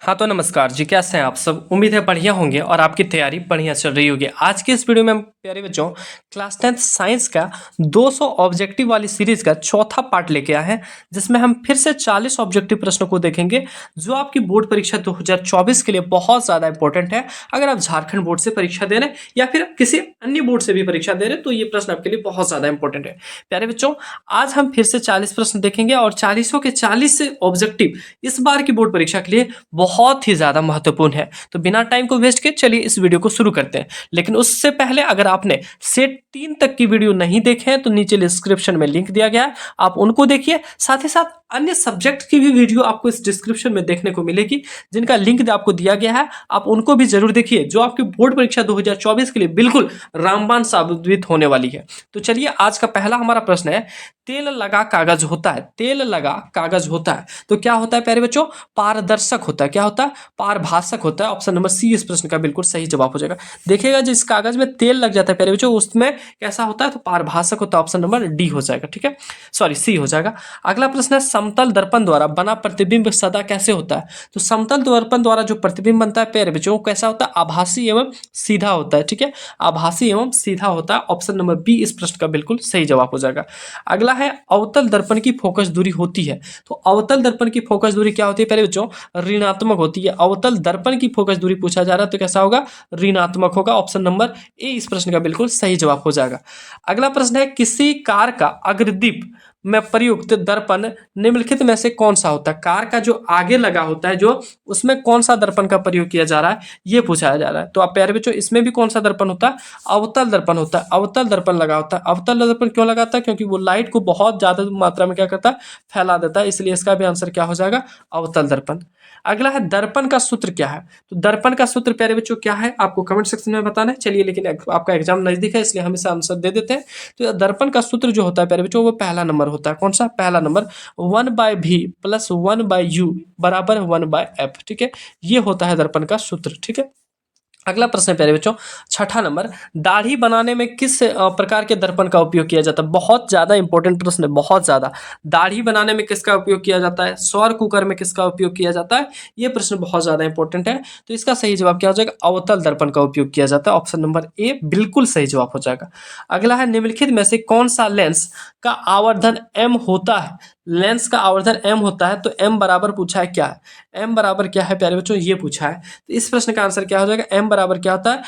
हाँ तो नमस्कार जी, कैसे हैं आप सब। उम्मीद है बढ़िया होंगे और आपकी तैयारी बढ़िया चल रही होगी। आज के इस वीडियो में हम प्यारे बच्चों क्लास 10th साइंस का 200 ऑब्जेक्टिव वाली सीरीज का चौथा पार्ट लेके आए हैं, जिसमें हम फिर से 40 ऑब्जेक्टिव प्रश्नों को देखेंगे जो आपकी बोर्ड परीक्षा 2024 के लिए बहुत ज़्यादा इंपॉर्टेंट है। अगर आप झारखंड बोर्ड से परीक्षा दे रहे हैं या फिर किसी अन्य बोर्ड से भी परीक्षा दे रहे हैं तो ये प्रश्न आपके लिए बहुत ज़्यादा इंपॉर्टेंट है। प्यारे बच्चों, आज हम फिर से 40 प्रश्न देखेंगे और 40 के 40 ऑब्जेक्टिव इस बार की बोर्ड परीक्षा के लिए बहुत ही ज़्यादा महत्वपूर्ण है। तो बिना टाइम को वेस्ट के चलिए इस वीडियो को शुरू करते हैं। लेकिन उससे पहले अगर आपने सेट 3 तक की वीडियो नहीं देखे हैं तो नीचे डिस्क्रिप्शन में लिंक दिया गया है, आप उनको देखिए। साथ ही साथ अन्य सब्जेक्ट की भी वीडियो आपको इस डिस्क्रिप्शन में देखने को मिलेगी, जिनका लिंक आपको दिया गया है, आप उनको भी जरूर देखिए, जो आपकी बोर्ड परीक्षा 2024 के लिए बिल्कुल रामबाण साबित होने वाली है। तो चलिए, आज का पहला हमारा प्रश्न है, तेल लगा कागज होता है। तेल लगा कागज होता है तो क्या होता है प्यारे बच्चों? पारदर्शक होता है। क्या होता है? पारभाषक होता है। ऑप्शन नंबर सी इस प्रश्न का बिल्कुल सही जवाब हो जाएगा। देखिएगा, जिस कागज में तेल लग जाता है प्यारे बच्चों, उसमें कैसा होता है? तो पारभाषक होता है। ऑप्शन नंबर डी हो जाएगा, ठीक है, सॉरी सी हो जाएगा। अगला प्रश्न है, समतल दर्पण द्वारा बना प्रतिबिंब सदा कैसे होता है? तो समतल दर्पण द्वारा जो प्रतिबिंब बनता है प्यारे बच्चों, कैसा होता है? आभासी एवं सीधा होता है, ठीक है, आभासी एवं सीधा होता है। ऑप्शन नंबर बी इस प्रश्न का बिल्कुल सही जवाब हो जाएगा। अगला है, अवतल दर्पण की फोकस दूरी होती है। तो अवतल दर्पण की फोकस दूरी क्या होती है पहले बच्चों? ऋणात्मक होती है। अवतल दर्पण की फोकस दूरी पूछा जा रहा है तो कैसा होगा? ऋणात्मक होगा। ऑप्शन नंबर ए इस प्रश्न का बिल्कुल सही जवाब हो जाएगा। अगला प्रश्न है, किसी कार का अग्रदीप में प्रयुक्त दर्पण निम्नलिखित में से कौन सा होता है? कार का जो आगे लगा होता है, जो उसमें कौन सा दर्पण का प्रयोग किया जा रहा है, ये पूछा जा रहा है। तो आप प्यारे बच्चों, इसमें भी कौन सा दर्पण होता है? अवतल दर्पण होता है। अवतल दर्पण लगा होता है। अवतल दर्पण क्यों लगाता है? क्योंकि वो लाइट को बहुत ज्यादा मात्रा में क्या करता है? फैला देता है, इसलिए इसका भी आंसर क्या हो जाएगा? अवतल दर्पण। अगला है, दर्पण का सूत्र क्या है? तो दर्पण का सूत्र प्यारे बच्चों क्या है, आपको कमेंट सेक्शन में बताना है। चलिए, लेकिन आपका एग्जाम नजदीक है इसलिए हम इसका आंसर दे देते हैं। तो दर्पण का सूत्र जो होता है प्यारे बच्चों, वो पहला नंबर होता है। कौन सा पहला नंबर? 1/v + 1/u = 1/f, ठीक है, ये होता है दर्पण का सूत्र, ठीक है। अगला प्रश्न है प्यारे बच्चों, छठा नंबर, दाढ़ी बनाने में किस प्रकार के दर्पण का उपयोग किया जाता है? बहुत ज्यादा इंपॉर्टेंट प्रश्न है, बहुत ज्यादा। दाढ़ी बनाने में किसका उपयोग किया जाता है? सौर कुकर में किसका उपयोग किया जाता है? ये प्रश्न बहुत ज्यादा इंपॉर्टेंट है। तो इसका सही जवाब क्या हो जाएगा? अवतल दर्पण का उपयोग किया जाता है। ऑप्शन नंबर ए बिल्कुल सही जवाब हो जाएगा। अगला है, निम्नलिखित में से कौन सा लेंस का आवर्धन एम होता है? लेंस का आवर्धन एम होता है तो एम बराबर पूछा है क्या है? एम बराबर क्या है प्यारे बच्चों, ये पूछा है। तो इस प्रश्न का आंसर क्या हो जाएगा? एम बराबर क्या होता है?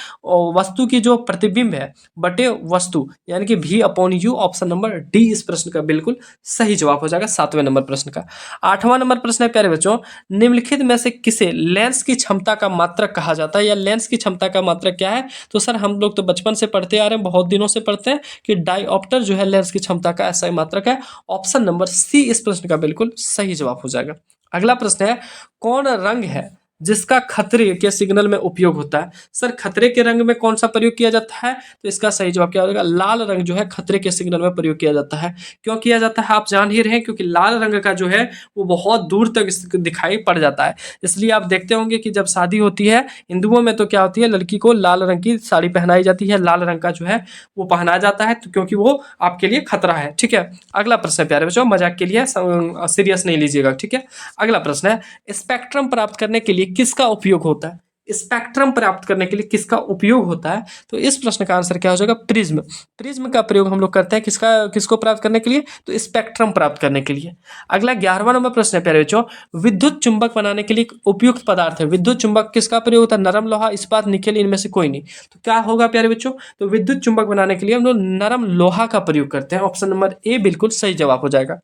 वस्तु की जो प्रतिबिंब है बटे वस्तु, यानी कि V/U। ऑप्शन नंबर डी इस प्रश्न का बिल्कुल सही जवाब हो जाएगा 7वें नंबर प्रश्न का। 8वां नंबर प्रश्न है प्यारे बच्चों, निम्नलिखित में से किसे लेंस की क्षमता का मात्रक कहा जाता है, या लेंस की क्षमता का मात्रक क्या है? तो सर, हम लोग तो बचपन से पढ़ते आ रहे हैं, बहुत दिनों से पढ़ते हैं कि डायऑप्टर जो है लेंस की क्षमता का ऐसा ही मात्रक है। ऑप्शन नंबर सी इस प्रश्न का बिल्कुल सही जवाब हो जाएगा। अगला प्रश्न है, कौन रंग है जिसका खतरे के सिग्नल में उपयोग होता है? सर, खतरे के रंग में कौन सा प्रयोग किया जाता है? तो इसका सही जवाब क्या हो जाएगा? लाल रंग जो है खतरे के सिग्नल में प्रयोग किया जाता है। क्यों किया जाता है आप जान ही रहे हैं, क्योंकि लाल रंग का जो है वो बहुत दूर तक दिखाई पड़ जाता है। इसलिए आप देखते होंगे कि जब शादी होती है हिंदुओं में तो क्या होती है, लड़की को लाल रंग की साड़ी पहनाई जाती है, लाल रंग का जो है वो पहनाया जाता है, तो क्योंकि वो आपके लिए खतरा है, ठीक है। अगला प्रश्न है प्यारे बच्चों, मजाक के लिए, सीरियस नहीं लीजिएगा, ठीक है। अगला प्रश्न है, स्पेक्ट्रम प्राप्त करने के लिए किसका उपयोग होता है? स्पेक्ट्रम प्राप्त करने के लिए किसका उपयोग होता है? तो इस प्रश्न का आंसर क्या हो जाएगा? प्रिज्म। प्रिज्म का प्रयोग हम लोग करते हैं किसको प्राप्त करने के लिए? तो स्पेक्ट्रम प्राप्त करने के लिए। अगला 11वां नंबर प्रश्न है प्यारे बच्चों, विद्युत चुंबक बनाने के लिए उपयुक्त पदार्थ है। विद्युत चुंबक किसका प्रयोग होता है? नरम लोहा, इस्पात, निकेल, इनमें से कोई नहीं। तो क्या होगा प्यारे बच्चों? तो विद्युत चुंबक बनाने के लिए हम लोग नरम लोहा का प्रयोग करते हैं। ऑप्शन नंबर ए बिल्कुल सही जवाब हो जाएगा।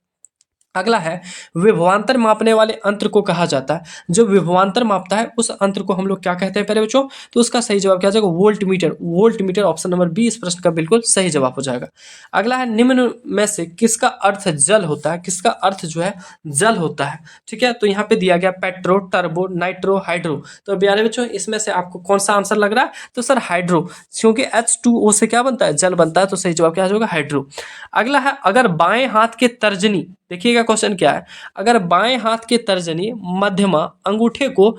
अगला है, विभवांतर मापने वाले अंतर को कहा जाता है। जो विभवांतर मापता है उस अंतर को हम लोग क्या कहते हैं प्यारे बच्चों? तो उसका सही जवाब क्या हो जाएगा? Voltmeter. Voltmeter. Option number B इस प्रश्न का बिल्कुल सही जवाब हो जाएगा। अगला है, निम्न में से किसका अर्थ जल होता है? किसका अर्थ जो है जल होता है, ठीक है। तो यहाँ पे दिया गया पेट्रो, टर्बो, नाइट्रो, हाइड्रो। तो प्यारे बच्चों, इसमें से आपको कौन सा आंसर लग रहा है? तो सर हाइड्रो, क्योंकि H2O से क्या बनता है? जल बनता है, तो सही जवाब क्या होगा? हाइड्रो। अगला है, अगर बाएं हाथ के तर्जनी, देखिएगा क्वेश्चन क्या है, अगर बाएं हाथ के तर्जनी मध्यमा अंगूठे को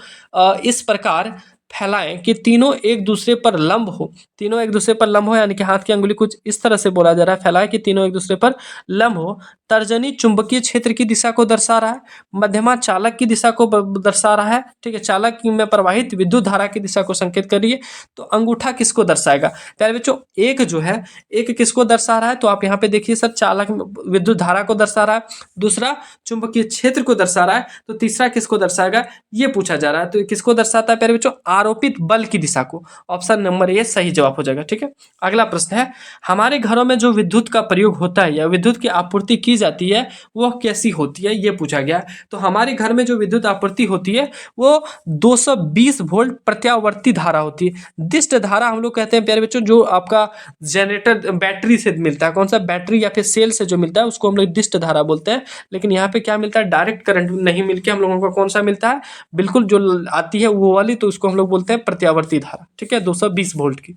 इस प्रकार फैलाएं कि तीनों एक दूसरे पर लंब हो, तीनों एक दूसरे पर लंब हो, यानी कि हाथ की अंगुली कुछ इस तरह से बोला जा रहा है, फैलाएं कि तीनों एक दूसरे पर लंब हो, तर्जनी चुंबकीय क्षेत्र की दिशा को दर्शा रहा है, मध्यमा चालक की दिशा को दर्शा रहा है, ठीक है, चालक में प्रवाहित विद्युत धारा की दिशा को संकेत कर रही है। तो अंगूठा किसको दर्शाएगा प्यारे बच्चों, एक जो है एक किसको दर्शा रहा है, तो आप यहाँ पे देखिए सर चालक विद्युत धारा को दर्शा रहा है, दूसरा चुंबकीय क्षेत्र को दर्शा रहा है, तो तीसरा किसको दर्शाएगा ये पूछा जा रहा है। तो किसको दर्शाता है प्यारे बच्चों, आरोपित बल की दिशा को। ऑप्शन नंबर ए सही जवाब हो जाएगा। ठीक है, अगला प्रश्न है, हमारे घरों में जो विद्युत का प्रयोग होता है या विद्युत की आपूर्ति की जाती है वह कैसी होती है, ये पूछा गया है। तो हमारे घर में जो विद्युत आपूर्ति होती है वो 220 वोल्ट प्रत्यावर्ती धारा होती है। दिष्ट धारा हम लोग कहते हैं प्यारे बच्चों, जो आपका जनरेटर बैटरी से मिलता है, कौन सा बैटरी या फिर सेल से जो मिलता है उसको हम लोग दिष्ट धारा बोलते हैं। लेकिन यहाँ पे क्या मिलता है, डायरेक्ट करंट नहीं मिलके हम लोगों को कौन सा मिलता है, बिल्कुल जो आती है वो वाली, तो उसको हम लोग बोलते हैं प्रत्यावर्ती धारा। ठीक है, 220 वोल्ट की।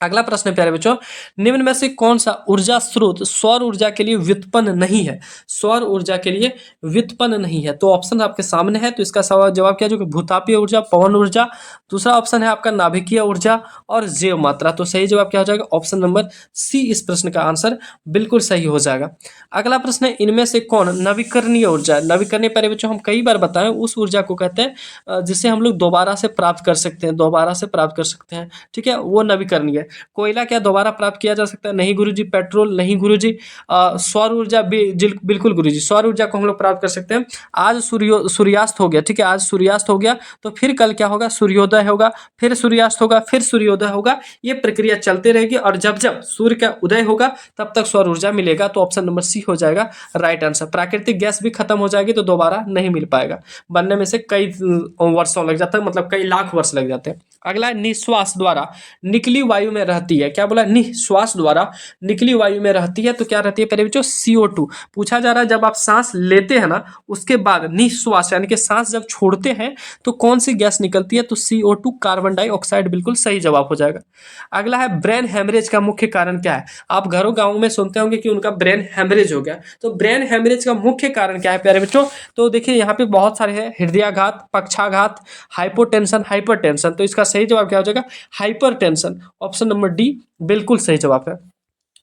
अगला प्रश्न है प्यारे बच्चों, निम्न में से कौन सा ऊर्जा स्रोत सौर ऊर्जा के लिए व्युत्पन्न नहीं है, सौर ऊर्जा के लिए व्युत्पन्न नहीं है। तो ऑप्शन आपके सामने है, तो इसका जवाब क्या है, जो कि भूतापीय ऊर्जा, पवन ऊर्जा, दूसरा ऑप्शन है आपका नाभिकीय ऊर्जा और जैव मात्रा। तो सही जवाब क्या हो जाएगा, ऑप्शन नंबर सी इस प्रश्न का आंसर बिल्कुल सही हो जाएगा। अगला प्रश्न है, इनमें से कौन नवीकरणीय ऊर्जा, नवीकरणीय प्यारे बच्चों हम कई बार बताएं उस ऊर्जा को कहते हैं जिसे हम लोग दोबारा से प्राप्त कर सकते हैं, दोबारा से प्राप्त कर सकते हैं। ठीक है, वो नवीकरणीय। कोयला क्या दोबारा प्राप्त किया जा सकता है, नहीं गुरुजी। पेट्रोल नहीं गुरुजी। सौर ऊर्जा बिल्कुल गुरुजी, सौर ऊर्जा को हम लोग प्राप्त कर सकते हैं। आज सूर्यास्त हो गया, ठीक है, आज सूर्यास्त हो गया तो फिर कल क्या होगा, सूर्योदय होगा, फिर सूर्यास्त होगा, फिर सूर्योदय होगा, ये प्रक्रिया चलते रहेगी और जब जब सूर्य का उदय होगा तब तक सौर ऊर्जा मिलेगा। तो ऑप्शन नंबर सी हो जाएगा राइट आंसर। प्राकृतिक गैस भी खत्म हो जाएगी तो दोबारा नहीं मिल पाएगा, बनने में से कई वर्षों लग जाता है, मतलब कई लाख वर्ष लग जाते हैं। अगला है, निश्वास द्वारा निकली वायु में रहती है, क्या बोला, निश्वास द्वारा निकली वायु में रहती है, तो क्या रहती है प्यारे बच्चों, CO2। पूछा जा रहा है जब आप सांस लेते हैं ना उसके बाद निश्वास यानी कि सांस जब छोड़ते हैं तो कौन सी गैस निकलती है, तो CO2 कार्बन डाइऑक्साइड, बिल्कुल सही जवाब हो जाएगा। अगला है, ब्रेन हेमरेज का मुख्य कारण क्या है। आप घरों गाँव में सुनते होंगे कि उनका ब्रेन हेमरेज हो गया, तो ब्रेन हेमरेज का मुख्य कारण क्या है प्यारे बच्चों, तो देखिए यहाँ पे बहुत सारे हैं, हृदयाघात, पक्षाघात, हाइपोटेंशन, हाइपरटेंशन। तो इसका सही जवाब क्या हो जाएगा, हाइपरटेंशन। ऑप्शन नंबर डी बिल्कुल सही जवाब है।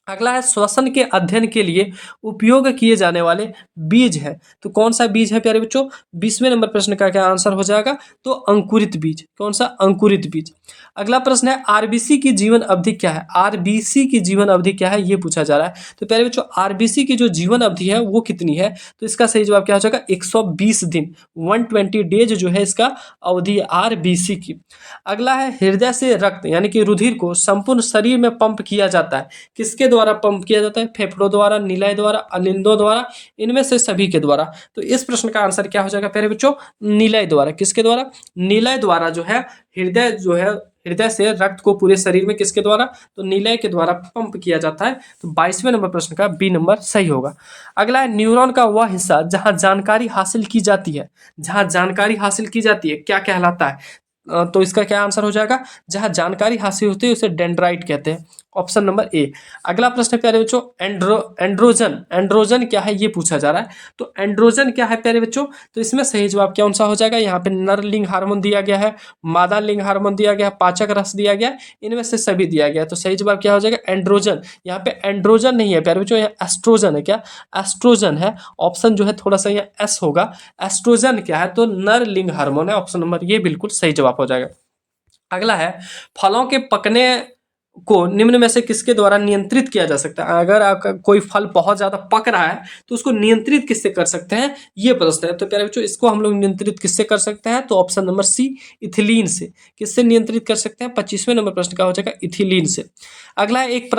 अगला है, श्वसन के अध्ययन के लिए उपयोग किए जाने वाले बीज है, तो कौन सा बीज है प्यारे बच्चों, 20वें नंबर प्रश्न का क्या आंसर हो जाएगा, तो अंकुरित बीज। कौन सा, अंकुरित बीज। अगला प्रश्न है, आरबीसी की जीवन अवधि क्या है, आरबीसी की जीवन अवधि क्या है, ये पूछा जा रहा है। तो प्यारे बच्चों आरबीसी की जो जीवन अवधि है वो कितनी है, तो इसका सही जवाब क्या हो जाएगा, 120 दिन, 120 डेज जो है इसका अवधि आरबीसी की। अगला है, हृदय से रक्त यानी कि रुधिर को संपूर्ण शरीर में पंप किया जाता है, किसके द्वारा पंप किया जाता है, फेफड़ों द्वारा, निलय द्वारा, अलिंदों द्वारा, इनमें से सभी के द्वारा। तो इस प्रश्न का आंसर क्या हो जाएगा प्यारे बच्चों, निलय द्वारा। किसके द्वारा, निलय द्वारा जो है हृदय जो है हृदय से रक्त को पूरे शरीर में किसके द्वारा, तो निलय के द्वारा पंप किया जाता है। तो 22वें नंबर प्रश्न का बी नंबर सही होगा। अगला है, न्यूरॉन का वह हिस्सा जहां जानकारी हासिल की जाती है, जहां जानकारी हासिल की जाती है क्या कहलाता है, तो इसका क्या आंसर हो जाएगा, जहां जानकारी हासिल होती है उसे डेंड्राइट कहते हैं। Option number A. अगला प्रश्न प्यारे बच्चों, एंड्रोजन, एंड्रोजन क्या है ये पूछा जा रहा है। तो एंड्रोजन क्या है प्यारे बच्चों, तो इसमें सही जवाब कौन सा हो जाएगा, यहाँ पे नर लिंग हार्मोन दिया गया है, मादा लिंग हार्मोन दिया गया है, पाचक रस दिया गया है, इनमें से सभी दिया गया है। तो सही जवाब क्या हो जाएगा, एंड्रोजन। यहाँ पे एंड्रोजन नहीं है प्यारे बच्चों, यहाँ एस्ट्रोजन है। क्या, एस्ट्रोजन है। ऑप्शन जो है थोड़ा सा यहाँ एस होगा। एस्ट्रोजन क्या है, तो नर लिंग हार्मोन है। ऑप्शन नंबर ये बिल्कुल सही जवाब हो जाएगा। अगला है, फलों के पकने को निम्न में से किसके द्वारा नियंत्रित किया जा सकता है। अगर आपका कोई फल बहुत ज्यादा पक रहा है तो उसको नियंत्रित किससे कर सकते हैं, ये प्रश्न है। तो प्यारे बच्चों इसको हम लोग नियंत्रित किससे कर सकते हैं, तो ऑप्शन नंबर सी, इथिलीन से। किससे नियंत्रित कर सकते हैं, 25वें नंबर प्रश्न का हो जाएगा इथिलीन से। अगला है, एक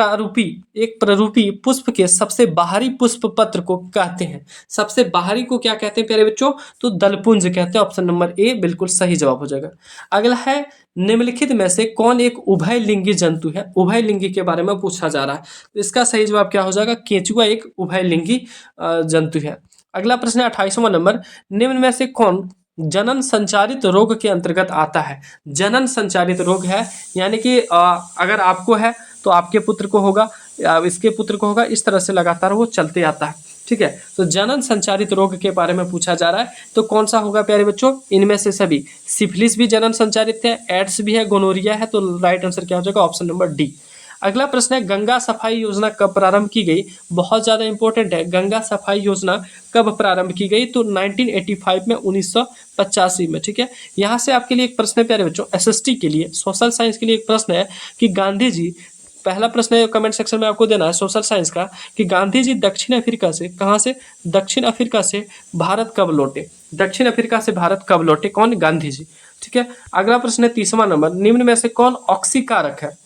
प्ररूपी पुष्प के सबसे बाहरी पुष्प पत्र को कहते हैं, सबसे बाहरी को क्या कहते हैं प्यारे बच्चों, तो दलपुंज कहते हैं। ऑप्शन नंबर ए बिल्कुल सही जवाब हो जाएगा। अगला है, निम्नलिखित में से कौन एक उभयलिंगी जंतु है, उभयलिंगी के बारे में पूछा जा रहा है। तो इसका सही जवाब क्या हो जाएगा, केंचुआ एक उभयलिंगी जंतु है। अगला प्रश्न है 28वां नंबर, निम्न में से कौन जनन संचारित रोग के अंतर्गत आता है। जनन संचारित रोग है यानी कि अगर आपको है तो आपके पुत्र को होगा, इसके पुत्र को होगा, इस तरह से लगातार वो चलते आता है। ठीक है, तो जनन संचारित रोग के बारे में पूछा जा रहा है। तो कौन सा होगा प्यारे बच्चों, इनमें से सभी। सिफिलिस भी जनन संचारित है, एड्स भी है, गोनोरिया है। तो राइट आंसर क्या हो जाएगा, ऑप्शन नंबर डी। अगला प्रश्न है गंगा सफाई योजना कब प्रारंभ की गई। बहुत ज़्यादा इंपॉर्टेंट है, गंगा सफाई योजना कब प्रारंभ की गई, तो 1985 में, 1985 में। ठीक है, यहाँ से आपके लिए एक प्रश्न है प्यारे बच्चों, एसएसटी के लिए, सोशल साइंस के लिए एक प्रश्न है कि गांधी जी, पहला प्रश्न है कमेंट सेक्शन में आपको देना है सोशल साइंस का, कि गांधी जी दक्षिण अफ्रीका से, कहाँ से, दक्षिण अफ्रीका से भारत कब लौटे। दक्षिण अफ्रीका से भारत कब लौटे, कौन, गांधी जी। ठीक है, अगला प्रश्न है 30वां नंबर, निम्न में से कौन ऑक्सीकारक है।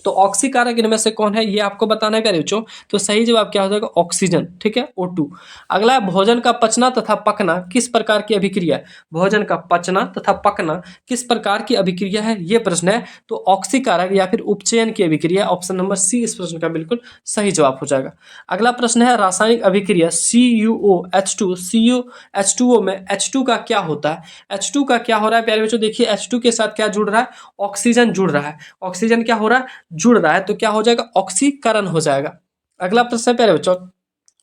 तो ऑक्सीकारक इनमें से कौन है, ये आपको बताना है प्यारे बच्चों। तो सही जवाब क्या हो जाएगा, ऑक्सीजन। ठीक है, O2। अगला है भोजन का पचना तथा पकना किस प्रकार की अभिक्रिया है। भोजन का पचना तथा पकना किस प्रकार की अभिक्रिया है, ये प्रश्न है। तो ऑक्सीकारक या फिर उपचयन की अभिक्रिया, ऑप्शन नंबर सी इस प्रश्न का बिल्कुल सही जवाब हो जाएगा। अगला प्रश्न है रासायनिक अभिक्रिया CuOH2 CuH2O में H2 का क्या होता है। H2 का क्या हो रहा है प्यारे बच्चों, देखिए H2 के साथ क्या जुड़ रहा है, ऑक्सीजन जुड़ रहा है। ऑक्सीजन क्या हो रहा है, जुड़ रहा है, तो क्या हो जाएगा, ऑक्सीकरण हो जाएगा। अगला प्रश्न है प्यारे बच्चों,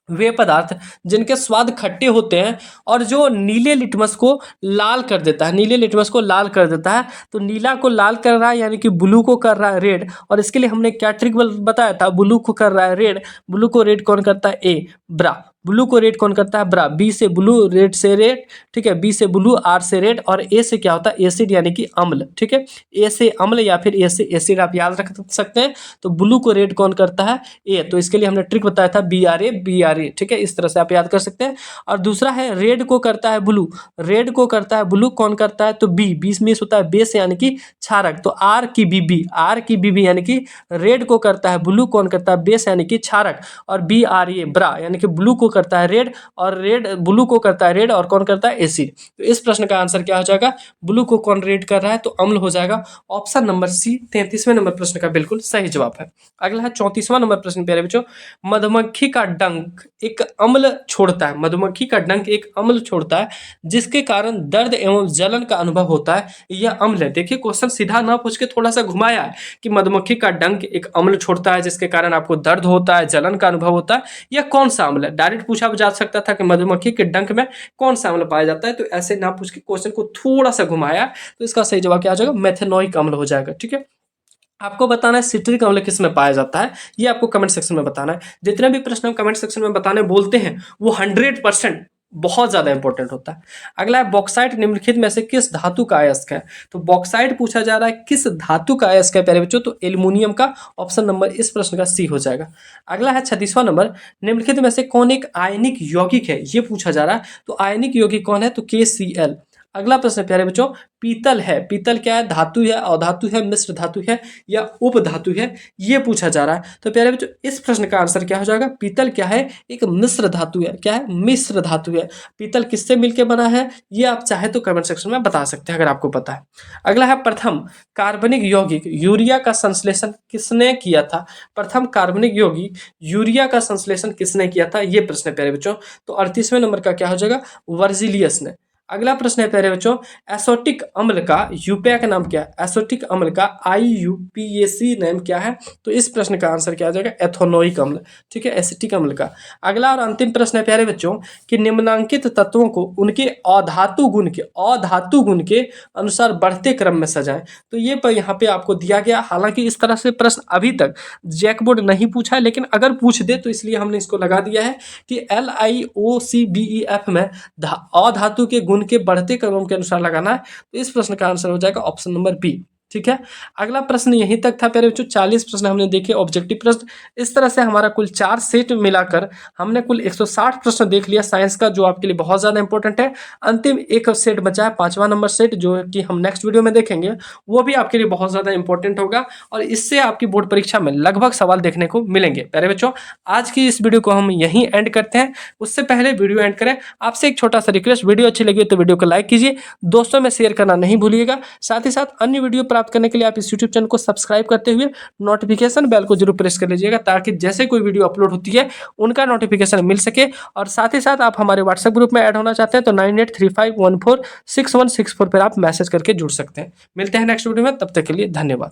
वे पदार्थ जिनके स्वाद खट्टे होते हैं और जो नीले लिटमस को लाल कर देता है, नीले लिटमस को लाल कर देता है, तो नीला को लाल कर रहा है यानी कि ब्लू को कर रहा है रेड, और इसके लिए हमने क्या ट्रिक बताया था, ब्लू को कर रहा है रेड, ब्लू को रेड कौन करता है, ए, ब्रा, ब्लू को रेड कौन करता है, ब्रा, बी से ब्लू, रेड से रेड। ठीक है, बी से ब्लू, आर से रेड, और ए से क्या होता है, एसिड यानी कि अम्ल। ठीक है, ए से अम्ल या फिर ए से एसिड आप याद रख सकते हैं। तो ब्लू को रेड कौन करता है, ए, तो इसके लिए हमने ट्रिक बताया था BRA। ठीक है, इस तरह से आप याद कर सकते हैं। और दूसरा है रेड को करता है ब्लू, रेड को करता है ब्लू कौन करता है, तो बी, बीस में होता है बेस यानी कि क्षारक, तो आर की बीबी यानी कि रेड को करता है ब्लू कौन करता है, बेस यानी कि क्षारक, और BRA ब्रा यानी कि ब्लू को करता है रेड, और रेड ब्लू को करता है रेड, और कौन करता है, एसिड। तो इस प्रश्न का आंसर क्या हो जाएगा, ब्लू को कौन रेड कर रहा है, तो अम्ल हो जाएगा। ऑप्शन नंबर सी 33वें नंबर प्रश्न का बिल्कुल सही जवाब है। अगला है 34वां नंबर प्रश्न प्यारे बच्चों, मधुमक्खी का डंक एक अम्ल छोड़ता है, मधुमक्खी का डंक एक अम्ल छोड़ता है जिसके कारण दर्द एवं जलन का अनुभव होता है, यह अम्ल है। देखिए क्वेश्चन सीधा ना पूछ के थोड़ा सा घुमाया है कि मधुमक्खी का डंक एक अम्ल छोड़ता है जिसके कारण आपको दर्द होता है, जलन का अनुभव होता है, यह कौन सा अम्ल है। डायरेक्ट पूछा जा सकता था कि मधुमक्खी के डंक में कौन सा अम्ल पाया जाता है, तो ऐसे ना पूछ के क्वेश्चन को थोड़ा सा घुमाया, तो इसका सही जवाब क्या हो जाएगा, मेथेनोइक अम्ल हो जाएगा। ठीक है, आपको बताना है सिट्रिक अम्ल किस में पाया जाता है, ये आपको कमेंट सेक्शन में बताना है। जितने भी प्रश्न हम कमेंट सेक्शन में बताने बोलते हैं वो 100% बहुत ज्यादा इंपॉर्टेंट होता है। अगला है बॉक्साइट निम्नलिखित में से किस धातु का अयस्क है। तो बॉक्साइट पूछा जा रहा है किस धातु का अयस्क है प्यारे बच्चों, तो एल्युमिनियम का, ऑप्शन नंबर इस प्रश्न का सी हो जाएगा। अगला है 36वां नंबर, निम्नलिखित में से कौन एक आयनिक यौगिक है, ये पूछा जा रहा है। तो आयनिक यौगिक कौन है, तो KCl। अगला प्रश्न प्यारे बच्चों, पीतल है, पीतल क्या है, धातु है, अधातु है, मिश्र धातु है या उप धातु है, ये पूछा जा रहा है। तो प्यारे बच्चों इस प्रश्न का आंसर क्या हो जाएगा, पीतल क्या है, एक मिश्र धातु है। क्या है, मिश्र धातु है। पीतल किससे मिलकर बना है, ये आप चाहे तो कमेंट सेक्शन में बता सकते हैं अगर आपको पता है। अगला है प्रथम कार्बनिक यौगिक यूरिया का संश्लेषण किसने किया था। प्रथम कार्बनिक यौगिक यूरिया का संश्लेषण किसने किया था, ये प्रश्न है प्यारे बच्चों। तो 38वें नंबर का क्या हो जाएगा, वर्जिलियस ने। अगला प्रश्न है प्यारे बच्चों, एसोटिक अम्ल का यूपीए का नाम क्या है, एसोटिक अम्ल का IUPAC नाम क्या है। तो इस प्रश्न का आंसर क्या आ जाएगा, एथेनोइक अम्ल। ठीक है, एसिटिक अम्ल का। अगला और अंतिम प्रश्न है प्यारे बच्चों कि निम्नांकित तत्वों को उनके अधातु गुण के अनुसार बढ़ते क्रम में सजाएं। तो ये यहाँ पे आपको दिया गया, हालांकि इस तरह से प्रश्न अभी तक जैक बोर्ड नहीं पूछा है, लेकिन अगर पूछ दे तो इसलिए हमने इसको लगा दिया है कि LIOCBEF में अधातु के गुण के बढ़ते क्रम के अनुसार लगाना है। तो इस प्रश्न का आंसर हो जाएगा ऑप्शन नंबर बी। ठीक है, अगला प्रश्न यहीं तक था प्यारे बच्चों। 40 प्रश्न हमने देखे ऑब्जेक्टिव प्रश्न। इस तरह से हमारा कुल 4 सेट मिलाकर हमने कुल 160 प्रश्न देख लिया साइंस का, जो आपके लिए बहुत ज़्यादा इंपॉर्टेंट है। अंतिम एक सेट बचा है 5वां नंबर सेट, जो कि हम नेक्स्ट वीडियो में देखेंगे, वो भी आपके लिए बहुत ज़्यादा इंपॉर्टेंट होगा और इससे आपकी बोर्ड परीक्षा में लगभग सवाल देखने को मिलेंगे। प्यारे बच्चों आज की इस वीडियो को हम यहीं एंड करते हैं। उससे पहले वीडियो एंड करें आपसे एक छोटा सा रिक्वेस्ट, वीडियो अच्छी लगी तो वीडियो को लाइक कीजिए, दोस्तों में शेयर करना नहीं भूलिएगा। साथ ही साथ अन्य वीडियो प्राप्त करने के लिए आप इस यूट्यूब चैनल को सब्सक्राइब करते हुए नोटिफिकेशन बेल को जरूर प्रेस कर लीजिएगा, ताकि जैसे कोई वीडियो अपलोड होती है उनका नोटिफिकेशन मिल सके। और साथ ही साथ आप हमारे व्हाट्सएप ग्रुप में ऐड होना चाहते हैं तो 9835146164 पर आप मैसेज करके जुड़ सकते हैं। मिलते हैं नेक्स्ट वीडियो में, तब तक के लिए धन्यवाद।